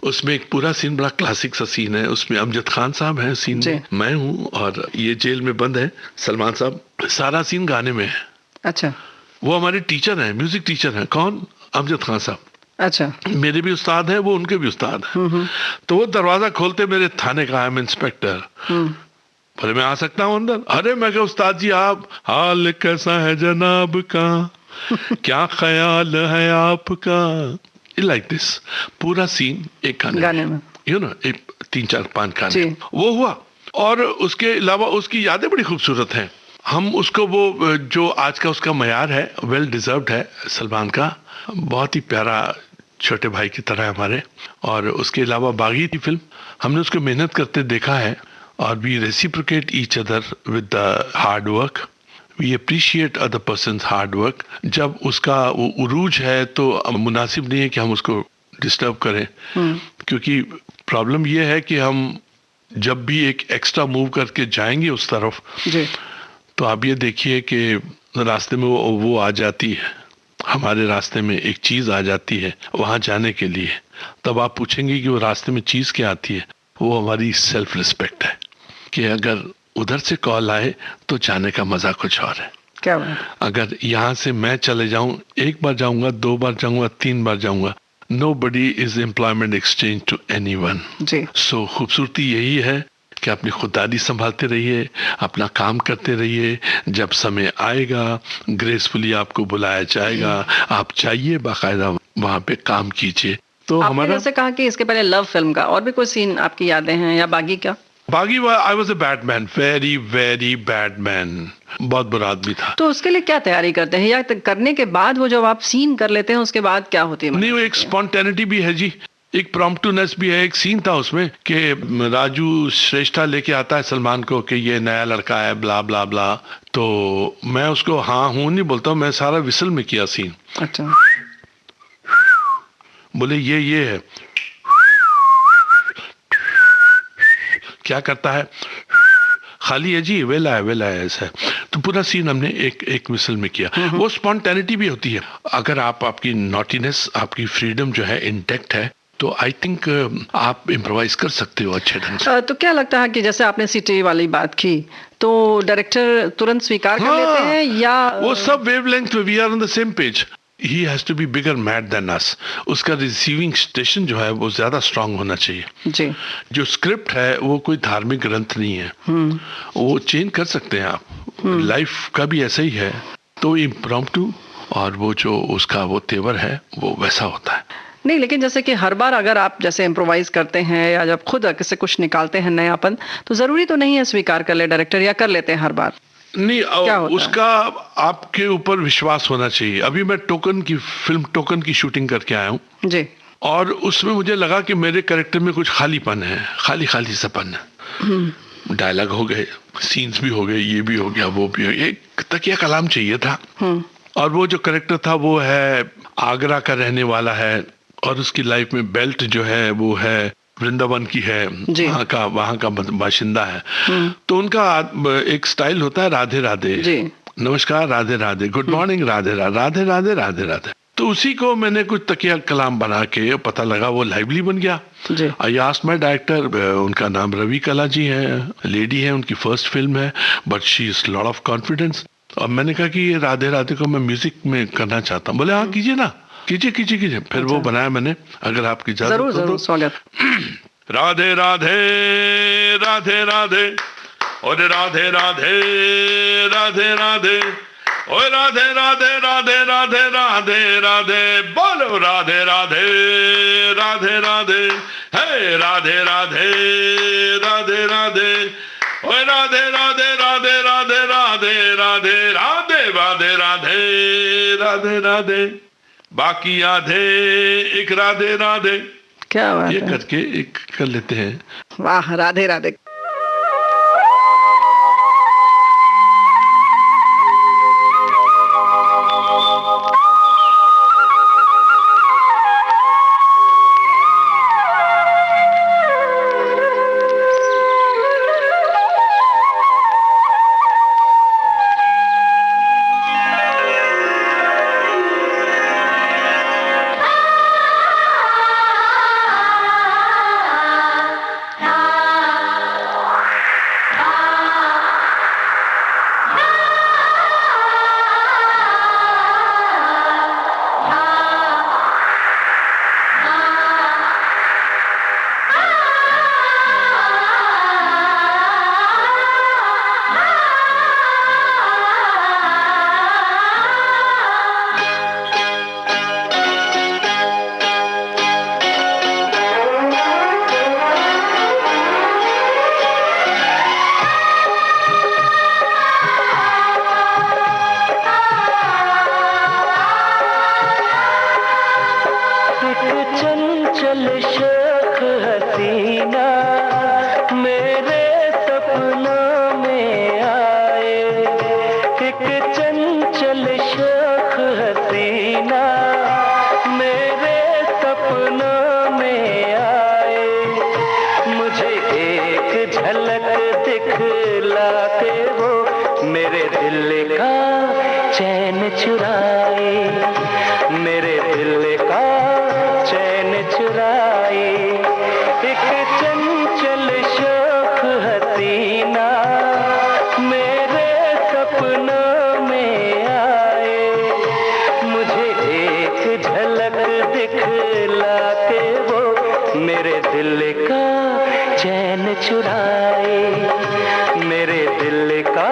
उसमें एक पूरा सीन बड़ा क्लासिक सा सीन है, उसमें अमजद खान साहब हैं सीन में, मैं हूँ और ये जेल में बंद है सलमान साहब। सारा सीन गाने में है। अच्छा। वो हमारे टीचर हैं, म्यूजिक टीचर हैं। कौन? अमजद खान साहब। अच्छा। मेरे भी उस्ताद हैं, वो उनके भी उस्ताद हैं। तो वो दरवाजा खोलते मेरे थाने का, आई एम इंस्पेक्टर, बोले मैं आ सकता हूँ अंदर? अरे मैं कहा उस्ताद जी आप, हाल कैसा है जनाब का, क्या ख्याल है आपका? लाइक दिस, पूरा सीन एक गाने में, यू नो, एक 3 4 5 गाने वो हुआ। और उसके अलावा उसकी यादें बड़ी खूबसूरत हैं। हम उसको वो जो आज का उसका मयार है, वेल डिजर्व्ड है सलमान का, बहुत ही प्यारा छोटे भाई की तरह हमारे। और उसके अलावा बागी की फिल्म हमने उसको मेहनत करते देखा है, और we reciprocate each other with the hard work, we appreciate other person hard work. जब उसका वो उरूज है तो मुनासिब नहीं है कि हम उसको डिस्टर्ब करें, क्योंकि प्रॉब्लम ये है कि हम जब भी एक एक्स्ट्रा मूव करके जाएंगे उस तरफ जी, तो आप ये देखिए कि रास्ते में वो आ जाती है, हमारे रास्ते में एक चीज आ जाती है वहां जाने के लिए, तब आप पूछेंगे कि वो रास्ते में चीज क्या आती है। वो हमारी सेल्फ रिस्पेक्ट है कि अगर उधर से कॉल आए तो जाने का मजा कुछ और है। क्या बात? अगर यहाँ से मैं चले जाऊं, एक बार जाऊंगा, 2 बार जाऊंगा, 3 बार जाऊंगा, nobody is employment exchange to anyone जी। सो खूबसूरती यही है कि अपनी खुददारी संभालते रहिए, अपना काम करते रहिए, जब समय आएगा ग्रेसफुली आपको बुलाया जाएगा, आप चाहिए बाकायदा वहाँ पे काम कीजिए। तो हमारा जैसे कहा कि इसके पहले लव फिल्म का और भी कोई सीन आपकी यादें हैं, या बागी का? बागी I was a bad man, very very bad man, बहुत बुरा आदमी था। तो उसके लिए क्या तैयारी करते हैं, या करने के बाद वो जब आप सीन कर लेते हैं उसके बाद क्या होती है? नहीं, वो एक स्पॉन्टेनिटी भी है जी, एक प्रॉम्प्टनेस भी है। एक सीन था उसमें कि राजू श्रेष्ठा लेके आता है सलमान को कि ये नया लड़का है, ब्ला ब्ला ब्ला, तो मैं उसको हाँ हूँ नहीं बोलता हूँ, मैं सारा विसल में किया सीन। अच्छा। बोले ये है, क्या करता है, खाली है जी, वेला है ऐसा है। तो पूरा सीन हमने एक विसल में किया। वो स्पॉन्टेनिटी भी होती है। अगर आपकी नॉटीनेस, आपकी फ्रीडम जो है इंटेक्ट है, तो आई थिंक आप इम्प्रोवाइज कर सकते हो अच्छे ढंग से। तो क्या लगता है कि जैसे आपने सिटी वाली बात की, तो डायरेक्टर तुरंत स्वीकार कर लेते हैं, या वो सब वेवलेंथ पे we are on the same page. He has to be bigger mad than us. उसका रिसीविंग स्टेशन जो है वो ज्यादा स्ट्रांग होना चाहिए जी। जो स्क्रिप्ट है वो कोई धार्मिक ग्रंथ नहीं है, वो चेंज कर सकते हैं आप। लाइफ का भी ऐसा ही है, तो इम्प्रॉम्प्टू और वो जो उसका वो तेवर है वो वैसा होता है। नहीं, लेकिन जैसे कि हर बार अगर आप जैसे इम्प्रोवाइज करते हैं या जब खुद से कुछ निकालते हैं नयापन, तो जरूरी तो नहीं है स्वीकार कर ले डायरेक्टर, या कर लेते हैं हर बार? नहीं, उसका आपके ऊपर विश्वास होना चाहिए। अभी मैं फिल्म टोकन की शूटिंग करके आया हूँ जी, और उसमें मुझे लगा कि मेरे कैरेक्टर में कुछ खालीपन है, खाली सपन है। डायलॉग हो गए, सीन्स भी हो गए, ये भी हो गया, वो भी हो गया, एक तकिया कलाम चाहिए था। और वो जो कैरेक्टर था वो है आगरा का रहने वाला है, और उसकी लाइफ में बेल्ट जो है वो है वृंदावन की है, वहाँ का बाशिंदा है। तो उनका एक स्टाइल होता है राधे राधे, नमस्कार राधे राधे, गुड मॉर्निंग राधे राधे राधे राधे राधे। तो उसी को मैंने कुछ तकिया कलाम बना के, पता लगा वो लाइवली बन गया। आई आस्क्ड माय डायरेक्टर, उनका नाम रवि कला जी है, लेडी है, उनकी फर्स्ट फिल्म है, but she is lot of confidence. और मैंने कहा कि ये राधे राधे को मैं म्यूजिक में करना चाहता हूँ। बोले हाँ कीजिए ना, कीजिए। फिर वो बनाया मैंने, अगर आपकी इजाजत हो तो। स्वागत। राधे राधे राधे राधे, और राधे राधे राधे राधे, और राधे राधे राधे राधे राधे राधे, बोलो राधे राधे राधे राधे, हे राधे राधे राधे राधे, और राधे राधे राधे राधे राधे राधे राधे राधे राधे राधे राधे, बाकी आधे एक राधे राधे। क्या बात ये है? करके एक कर लेते हैं। वाह, राधे राधे। झलक दिखला के वो मेरे दिल का चैन चुराए, मेरे दिल का चैन चुराए। एक चंचल शौक हसीना मेरे सपनों में आए, मुझे एक झलक दिखला के वो मेरे दिल का चैन चुराए, मेरे दिल का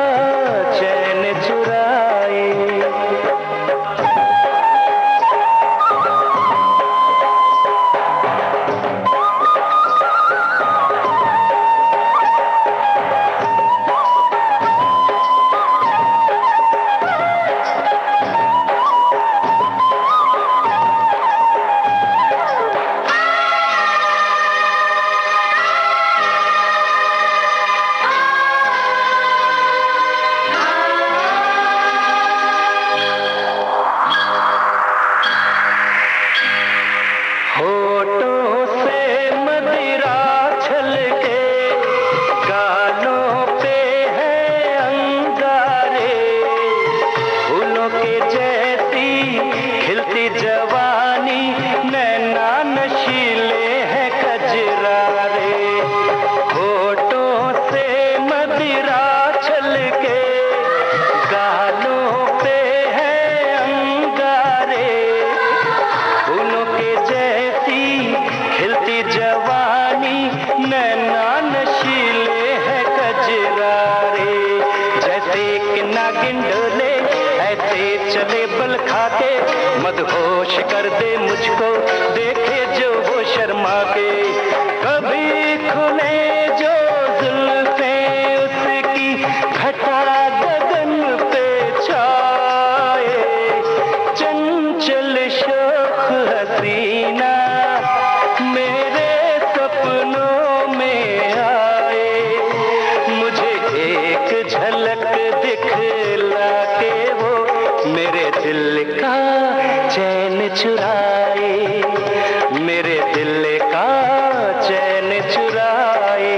चैन चुराए। होठों से मदिरा छलके, गालों पे है अंगारे, फूलों के जैसी खिलती जवानी, नैना नशीले हैं कजरारे। होठों से मदिरा छलके, गालों पे है अंगारे, फूलों के जैसी खिलती जवानी, नैना नशीले हैं कजरारे। जैसे एक नागिन डोले ऐसे चले बल खाके, मदहोश कर दे मुझको देखे जो वो शर्मा के। कभी खुले जो जुल्फें उसकी घटा गगन पे छाए, चंचल शौक हसीना मेरे सपनों में आए, मुझे एक झलक दिखला के वो मेरे दिल का चैन चुराए, मेरे दिल का चैन चुराए।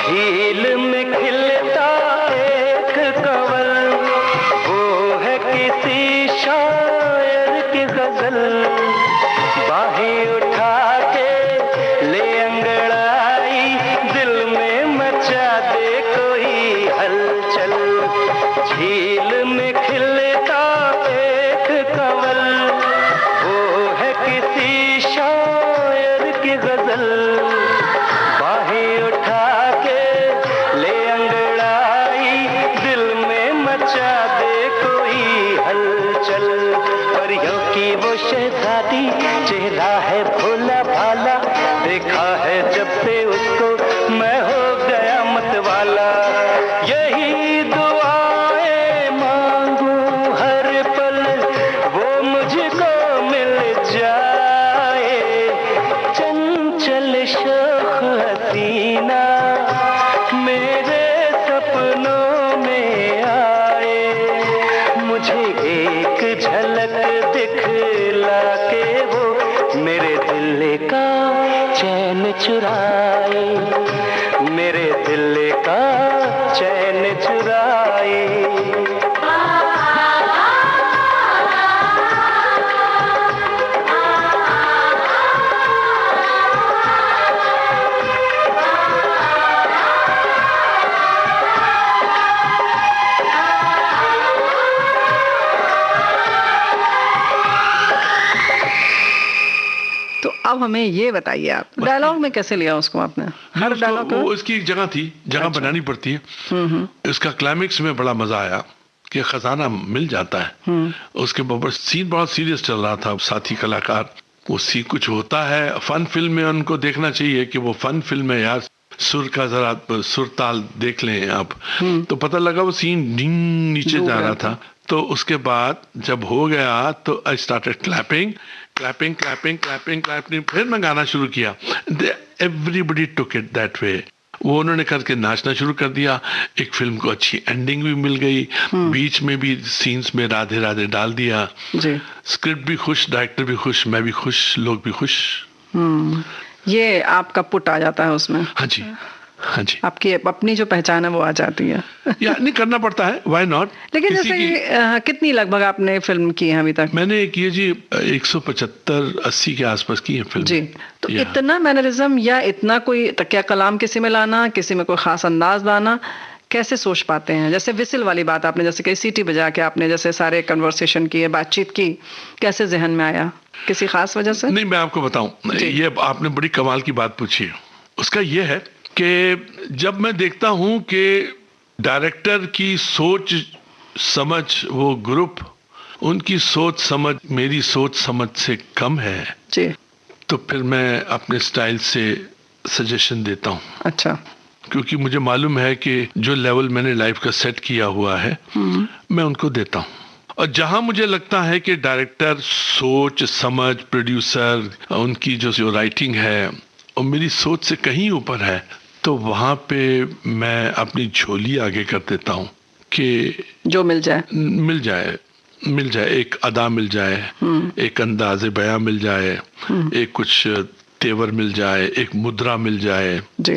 झील में खिलता एक कंवल, वो है किसी शायर की गजल, बाहें उठा के ले अंगड़ाई, दिल में मचा दे कोई हलचल। झील में खिलता एक कंवल, वो है किसी शायर की गजल, बाहें उठा के ले अंगड़ाई, दिल में मचा दे कोई हलचल। परियों की वो शहजादी, चेहरा है भोला भाला, देखा है जब से उसको मैं हो गया मतवाला। यही दुआएं मांगू हर पल, वो मुझको मिल जाए, चंचल शौक हसीना मेरे सपनों में आए, मुझे एक झलक दिखला के वो मेरे दिल का चैन चुराए, मेरे दिल का चैन चुराए। अब हमें ये बताइए, आप डायलॉग में कैसे लिया उसको आपने? हर डायलॉग वो इसकी एक जगह थी, जगह बनानी पड़ती है। इसका क्लाइमेक्स में बड़ा मजा आया कि खजाना मिल जाता है। उसके ऊपर सीन बहुत सीरियस चल रहा था, साथी कलाकार वो सीन कुछ होता है। फन फिल्म में उनको देखना चाहिए कि वो फन फिल्म है यार, सुर का जरा सुर ताल देख लें आप। तो पता लगा वो सीन डिंग नीचे जा रहा था। तो उसके बाद जब हो गया तो I started clapping clapping clapping clapping clapping, फिर मैं गाना शुरू किया। Everybody took it that way. वो उन्होंने करके नाचना शुरू कर दिया। एक फिल्म को अच्छी एंडिंग भी मिल गई, बीच में भी सीन्स में राधे राधे डाल दिया जी। स्क्रिप्ट भी खुश, डायरेक्टर भी खुश, मैं भी खुश, लोग भी खुश। ये आपका पुट आ जाता है उसमें। हाँ जी, हाँ जी, आपकी अपनी जो पहचान है वो आ जाती है। या नहीं करना पड़ता है, व्हाई नॉट। लेकिन जैसे कितनी लगभग आपने फिल्म की है अभी तक? मैंने की जी 175-80 के आसपास की है फिल्म जी। तो इतना मैनरिज्म या इतना कोई तकिया कलाम किसी में लाना, किसी में कोई खास अंदाज लाना, कैसे सोच पाते हैं? जैसे विसिल वाली बात आपने जैसे कही, सीटी बजा के आपने जैसे सारे कन्वर्सेशन किए, बातचीत की, कैसे जहन में आया? किसी खास वजह से? नहीं, मैं आपको बताऊं, ये आपने बड़ी कमाल की बात पूछी है। उसका ये है कि जब मैं देखता हूं कि डायरेक्टर की सोच समझ, वो ग्रुप, उनकी सोच समझ मेरी सोच समझ से कम है जी, तो फिर मैं अपने स्टाइल से सजेशन देता हूं। अच्छा। क्योंकि मुझे मालूम है कि जो लेवल मैंने लाइफ का सेट किया हुआ है मैं उनको देता हूं। और जहां मुझे लगता है कि डायरेक्टर सोच समझ, प्रोड्यूसर, उनकी जो राइटिंग है और मेरी सोच से कहीं ऊपर है, तो वहां पे मैं अपनी झोली आगे कर देता हूं कि जो मिल जाए, एक अदा मिल जाए, एक अंदाज़े बयां मिल जाए, एक कुछ तेवर मिल जाए, एक मुद्रा मिल जाए जी,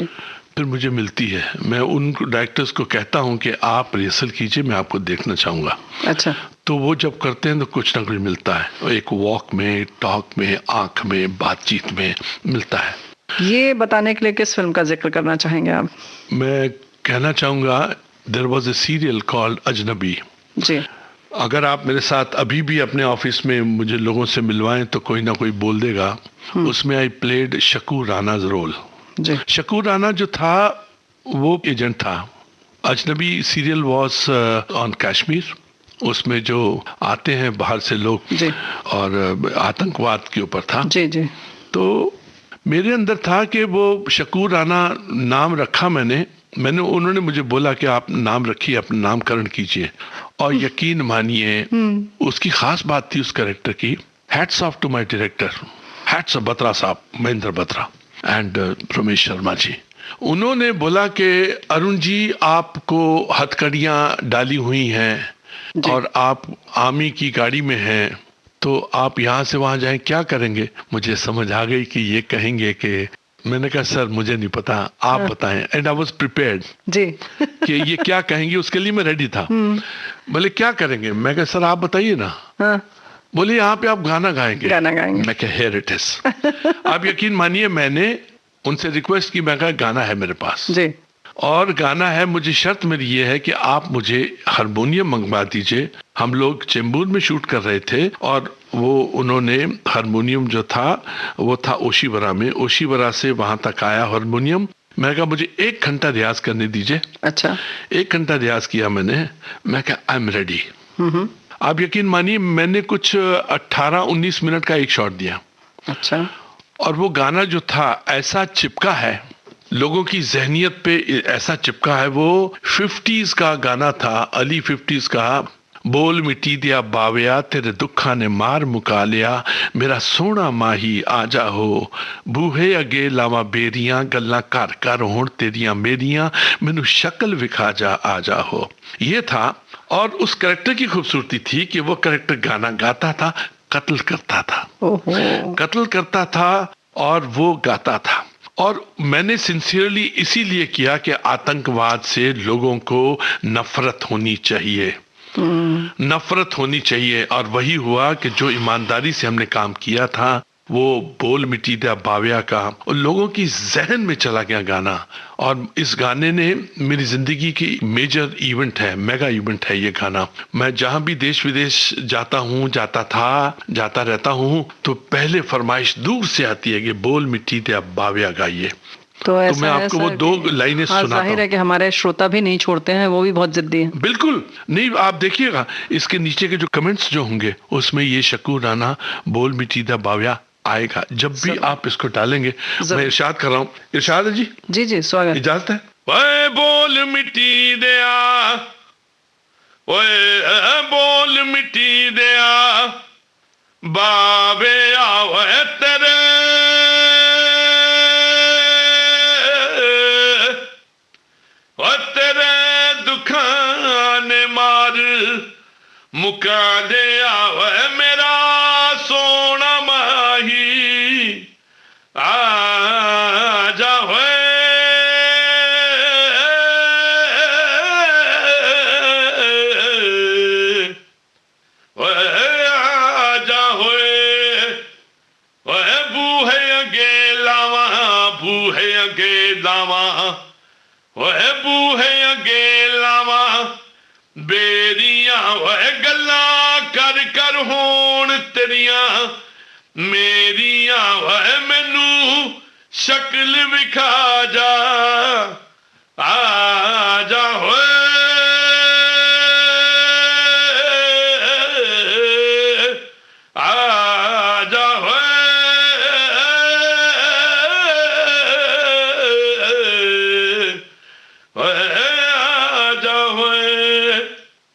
फिर मुझे मिलती है। मैं उन डायरेक्टर्स को कहता हूं कि आप रिहर्सल कीजिए, मैं आपको देखना चाहूंगा। अच्छा। तो वो जब करते हैं तो कुछ ना कुछ मिलता है, एक वॉक में, टॉक में, आंख में, बातचीत में मिलता है। ये बताने के लिए किस फिल्म का जिक्र करना चाहेंगे आप? मैं कहना चाहूंगा there was a serial called Ajnabi ji. अगर आप मेरे साथ अभी भी अपने ऑफिस में मुझे लोगों से मिलवाएं तो कोई ना कोई बोल देगा। उसमें आई प्लेड शकूर राना's रोल जी। शकूर राना जो था वो एजेंट था। अजनबी सीरियल वाज ऑन कश्मीर। उसमें जो आते हैं बाहर से लोग जी, और आतंकवाद के ऊपर था जी जी। तो मेरे अंदर था कि वो शकूर राना नाम रखा मैंने, उन्होंने मुझे बोला कि आप नाम रखिए, अपना नामकरण कीजिए। और यकीन मानिए उसकी खास बात थी उस कैरेक्टर की। Hats off to my director, hats off Batra साहब, महेंद्र बत्रा एंड रमेश शर्मा जी। उन्होंने बोला कि अरुण जी आपको हथकड़ियां डाली हुई हैं और आप आर्मी की गाड़ी में हैं, तो आप यहाँ से वहां जाएं, क्या करेंगे? मुझे समझ आ गई कि ये कहेंगे कि, मैंने कहा सर मुझे नहीं पता, आप बताएं। एंड आई वाज प्रिपेयर्ड जी कि ये क्या कहेंगे, उसके लिए मैं रेडी था। बोले क्या करेंगे? मैं कहा सर आप बताइए ना। बोले यहाँ पे आप गाना गाएंगे। मैं कहा हियर इट इज। आप यकीन मानिए मैंने उनसे रिक्वेस्ट की, मैं कहा गाना है मेरे पास जी, और गाना है, मुझे शर्त मेरी ये है कि आप मुझे हारमोनियम मंगवा दीजिए। हम लोग चेंबूर में शूट कर रहे थे और वो उन्होंने हारमोनियम जो था वो था ओशीवरा में, ओशीवरा से वहां तक आया हारमोनियम। मैं कहा मुझे 1 घंटा रियाज करने दीजिए। अच्छा। 1 घंटा रियाज किया मैंने। मैं कहा आई एम रेडी। आप यकीन मानिए मैंने कुछ 18-19 मिनट का एक शॉट दिया। अच्छा। और वो गाना जो था ऐसा चिपका है लोगों की जहनियत पे, ऐसा चिपका है। वो 50s का गाना था, अर्ली 50s का। बोल मिटी दिया बावया, तेरे दुखा ने मार मुका लिया, मेरा सोना माही आजा हो, बूहे अगे लावा बेरियां, गल्ला कर कर होण तेरियां मेरियां, मैनू शक्ल विखा जा आजा हो। ये था। और उस कैरेक्टर की खूबसूरती थी कि वो कैरेक्टर गाना गाता था, कत्ल करता था, कत्ल करता था और वो गाता था। और मैंने सिंसियरली इसीलिए किया कि आतंकवाद से लोगों को नफरत होनी चाहिए, नफरत होनी चाहिए। और वही हुआ कि जो ईमानदारी से हमने काम किया था वो बोल मिटी दा बाविया का, और लोगों की जहन में चला गया गाना। और इस गाने ने मेरी जिंदगी की मेजर इवेंट है, मेगा इवेंट है ये गाना। मैं जहां भी देश विदेश जाता हूँ, जाता था, जाता रहता हूँ, तो पहले फरमाइश दूर से आती है कि बोल मिट्टी दे बाविया गाइए। तो मैं आपको वो 2 लाइनें सुनाता हूँ। जाहिर है कि हमारे श्रोता भी नहीं छोड़ते हैं, वो भी बहुत जिद्दी हैं। बिल्कुल नहीं, आप देखिएगा इसके नीचे के जो कमेंट्स जो होंगे उसमें ये शकूर राना बोल मिट्टी दा बाविया आएगा। जब भी आप इसको डालेंगे, मैं इरशाद कर रहा हूँ। इरशाद है जी? जी जी, स्वागत। इजाजत है। ओए बोल मिट्टी दया, ओए बोल मिट्टी दया बावे आवे तेरे, ओ तेरे दुखान मार मुका दे आवे मेरा सोना माही, आजा होए आजा होए, ओए बूहे अगे लावा, बूहे अगे लावा, ओए बूहे अगे लावा बेरियां, ओए गल्ला कर कर होण तेरियां मेरियां, ओए मैनू शक्ल विखा जा, आजा होए आजा होए आजा होए।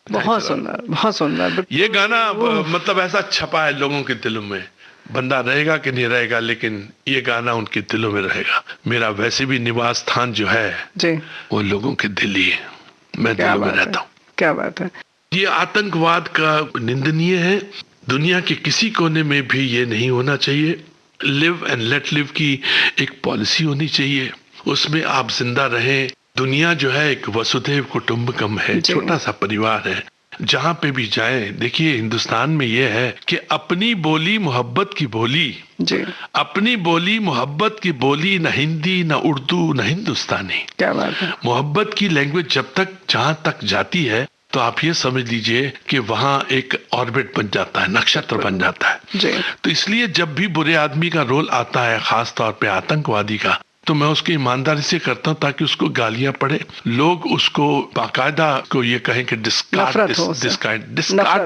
बहुत सुंदर, बहुत सुंदर। ये गाना मतलब ऐसा छपा है लोगों के दिलों में, बंदा रहेगा कि नहीं रहेगा, लेकिन ये गाना उनके दिलों में रहेगा। मेरा वैसे भी निवास स्थान जो है जी, वो लोगों के दिल ही है, मैं दिलों में रहता हूँ। क्या बात है। ये आतंकवाद का निंदनीय है, दुनिया के किसी कोने में भी ये नहीं होना चाहिए। लिव एंड लेट लिव की एक पॉलिसी होनी चाहिए, उसमें आप जिंदा रहें। दुनिया जो है एक वसुधैव कुटुंबकम है, छोटा सा परिवार है। जहां पे भी जाएं, देखिए हिंदुस्तान में ये है कि अपनी बोली मोहब्बत की बोली जी, अपनी बोली मोहब्बत की बोली, न हिंदी न उर्दू न हिंदुस्तानी। क्या बात है। मोहब्बत की लैंग्वेज जब तक जहां तक जाती है तो आप ये समझ लीजिए कि वहां एक ऑर्बिट बन जाता है, नक्षत्र बन जाता है जी। तो इसलिए जब भी बुरे आदमी का रोल आता है, खास तौर पे आतंकवादी का, तो मैं उसकी ईमानदारी से करता हूँ ताकि उसको गालियां पड़े, लोग उसको बाकायदा को ये कहें कि डिस्कार्ड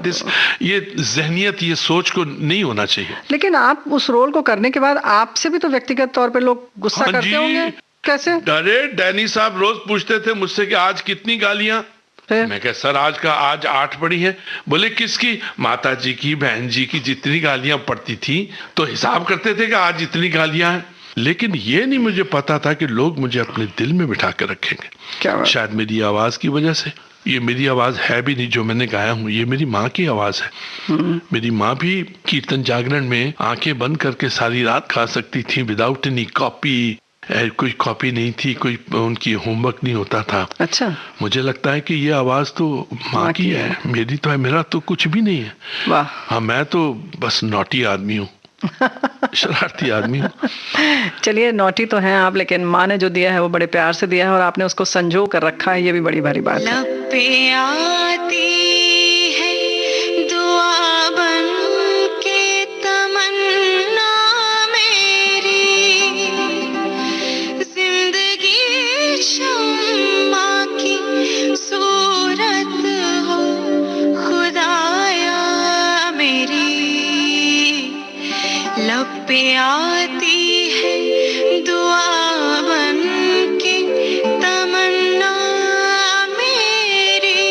दिस, ये जहनियत, ये सोच को नहीं होना चाहिए। लेकिन आप उस रोल को करने के बाद आपसे भी तो व्यक्तिगत तौर पे लोग गुस्सा करते होंगे, कैसे? अरे डैनी साहब रोज पूछते थे मुझसे कि आज कितनी गालियां। मैं कहा सर आज 8 पड़ी है। बोले किसकी? माता जी की, बहन जी की, जितनी गालियां पड़ती थी तो हिसाब करते थे कि आज इतनी गालियां हैं। लेकिन ये नहीं मुझे पता था कि लोग मुझे अपने दिल में बिठा कर रखेंगे। क्या शायद मेरी आवाज की वजह से। ये मेरी आवाज है भी नहीं जो मैंने गाया हूँ, ये मेरी माँ की आवाज है। मेरी माँ भी कीर्तन जागरण में आंखें बंद करके सारी रात गा सकती थी विदाउट एनी कॉपी। कोई कॉपी नहीं थी, कोई उनकी होमवर्क नहीं होता था। अच्छा, मुझे लगता है कि ये आवाज तो माँ की है, मेरी तो है, मेरा तो कुछ भी नहीं है। वाह। हाँ, मैं तो बस नॉटी आदमी हूँ, शरारती आदमी हूँ। चलिए, नॉटी तो हैं आप, लेकिन माँ ने जो दिया है वो बड़े प्यार से दिया है और आपने उसको संजो कर रखा है, ये भी बड़ी भारी बात है। लब पे आती है दुआ बन के तमन्ना मेरी, जिंदगी शम्मा की सूरत हो खुदाया मेरी। लब पे आती है दुआ बन के तमन्ना मेरी,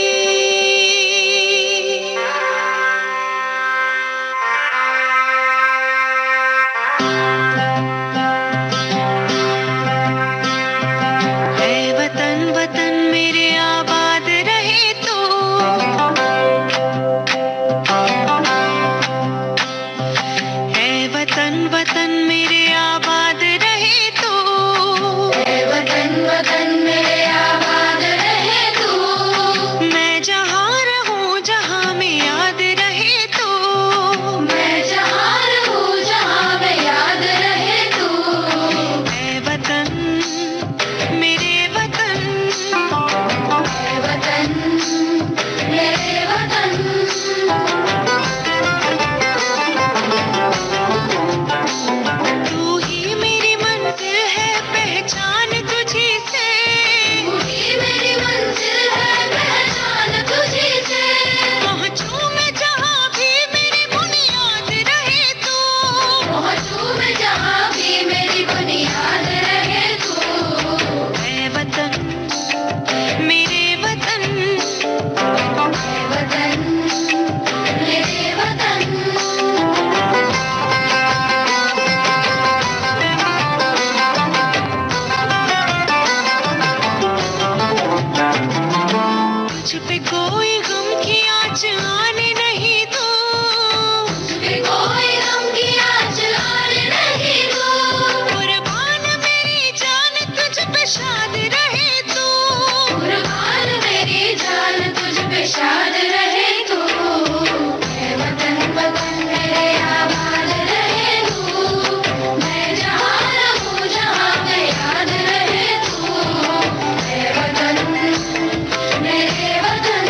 शाद रहे तू, कुर्बान मेरी जान तुझ पे शाद रहे तू, ऐ वतन वतन मेरे आबाद रहे तू, मैं जहाँ रहूँ जहाँ मैं याद रहे तू, ऐ वतन मेरे वतन,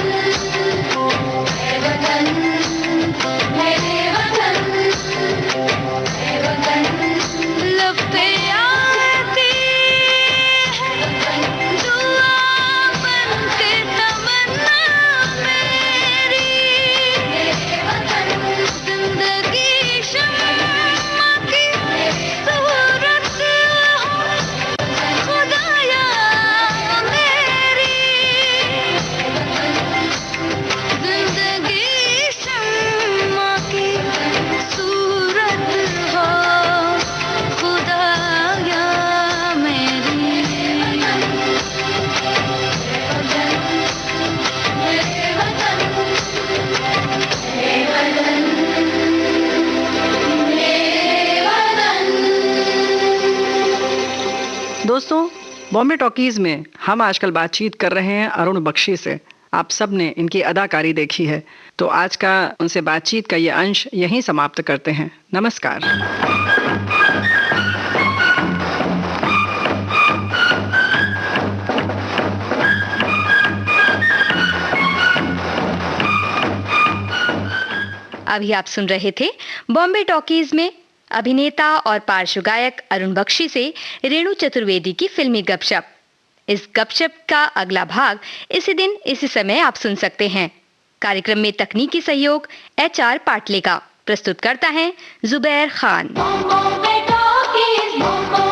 ऐ वतन मेरे वतन, ऐ वतन। लब पे आती है दुआ बन के तमन्ना मेरी, मेरे वतन जिंदगी शम्मा की सूरत हो खुदाया मेरी, जिंदगी शम्मा की सूरत हो खुदाया मेरी, मेरे वतन, मेरे वतन, मेरे वतन। दोस्तों, बॉम्बे टॉकीज में हम आजकल बातचीत कर रहे हैं अरुण बख्शी से। आप सब ने इनकी अदाकारी देखी है, तो आज का उनसे बातचीत का ये अंश यहीं समाप्त करते हैं। नमस्कार। अभी आप सुन रहे थे बॉम्बे टॉकीज में अभिनेता और पार्श्व गायक अरुण बख्शी से रेणु चतुर्वेदी की फिल्मी गपशप। इस गपशप का अगला भाग इसी दिन इसी समय आप सुन सकते हैं। कार्यक्रम में तकनीकी सहयोग HR पाटले का। प्रस्तुत करता है जुबैर खान। बॉम्बे टॉकीज, बॉम्बे